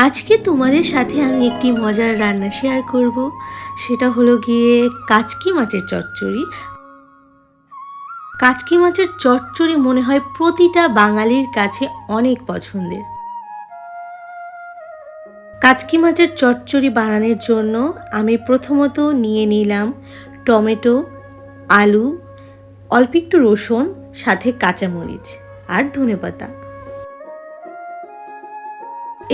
আজকে তোমাদের সাথে আমি একটি মজার রান্না শেয়ার করব। সেটা হলো গিয়ে কাচকি মাছের চচ্চড়ি। কাচকি মাছের চচ্চড়ি মনে হয় প্রতিটা বাঙালির কাছে অনেক পছন্দের। কাচকি মাছের চচ্চড়ি বানানোর জন্য আমি প্রথমত নিয়ে নিলাম টমেটো, আলু, অল্প একটু রসুন, সাথে কাঁচামরিচ আর ধনেপাতা।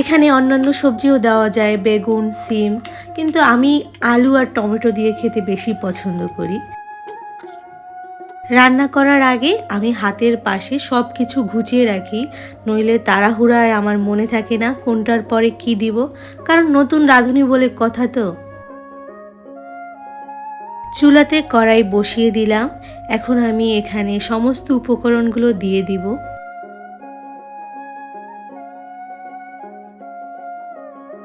এখানে অন্যান্য সবজিও দেওয়া যায়, বেগুন, সিম, কিন্তু আমি আলু আর টমেটো দিয়ে খেতে বেশি পছন্দ করি। রান্না করার আগে আমি হাতের পাশে সব কিছু গুছিয়ে রাখি, নইলে তাড়াহুড়ায় আমার মনে থাকে না কোনটার পরে কি দিব, কারণ নতুন রাঁধুনি বলে কথা তো। চুলাতে কড়াই বসিয়ে দিলাম। এখন আমি এখানে সমস্ত উপকরণগুলো দিয়ে দিব।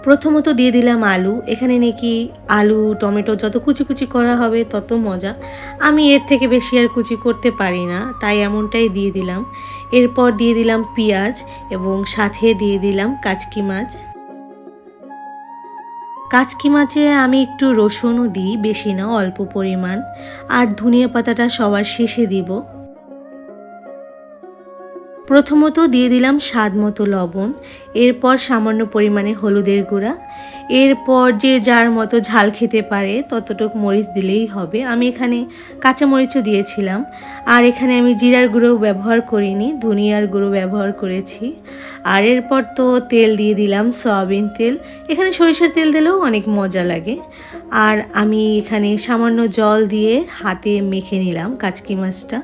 প্রথমত দিয়ে দিলাম আলু। এখানে নাকি আলু টমেটো যত কুচি কুচি করা হবে তত মজা। আমি এর থেকে বেশি আর কুচি করতে পারি না, তাই এমনটাই দিয়ে দিলাম। এরপর দিয়ে দিলাম পেঁয়াজ এবং সাথে দিয়ে দিলাম কাচকি মাছ। কাচকি মাছে আমি একটু রসুনও দিই, বেশি না, অল্প পরিমাণ। আর ধনিয়া পাতাটা সবার শেষে দিব। প্রথমত দিয়ে দিলাম স্বাদ মতো লবণ, এরপর সামান্য পরিমাণে হলুদের গুঁড়া, এরপর যে যার মতো ঝাল খেতে পারে ততটুকু মরিচ দিলেই হবে। আমি এখানে কাঁচা মরিচও দিয়েছিলাম। আর এখানে আমি জিরার গুঁড়োও ব্যবহার করিনি, ধনিয়ার গুঁড়ো ব্যবহার করেছি। আর এরপর তো তেল দিয়ে দিলাম, সয়াবিন তেল। এখানে সরিষার তেল দিলেও অনেক মজা লাগে। আর আমি এখানে সামান্য জল দিয়ে হাতে মেখে নিলাম কাচকি মাছটা।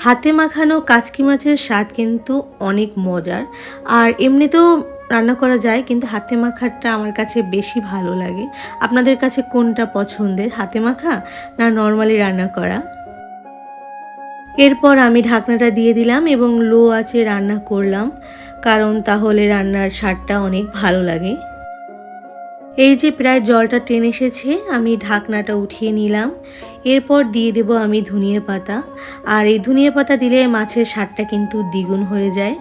হাতে মাখানো কাচকি মাছের স্বাদ কিন্তু অনেক মজার। আর এমনিতেও রান্না করা যায়, কিন্তু হাতে মাখাটা আমার কাছে বেশি ভালো লাগে। আপনাদের কাছে কোনটা পছন্দের, হাতে মাখা না নর্মালি রান্না করা? এরপর আমি ঢাকনাটা দিয়ে দিলাম এবং লো আঁচে রান্না করলাম, কারণ তাহলে রান্নার স্বাদটা অনেক ভালো লাগে। এই যে প্রায় জলটা টেনে এসেছে, আমি ঢাকনাটা উঠিয়ে নিলাম। এরপর দিয়ে দেব আমি ধনিয়া পাতা। আর এই ধনিয়া পাতা দিলে মাছের স্বাদটা কিন্তু দ্বিগুণ হয়ে যায়।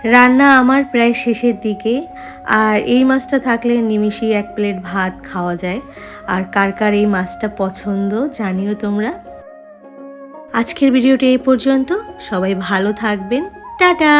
রান্না আমার প্রায় শেষের দিকে। আর এই মাছটা থাকলে নিমিষেই এক প্লেট ভাত খাওয়া যায়। আর কার কার এই মাছটা পছন্দ জানিও তোমরা। আজকের ভিডিওটি এই পর্যন্ত। সবাই ভালো থাকবেন। টাটা।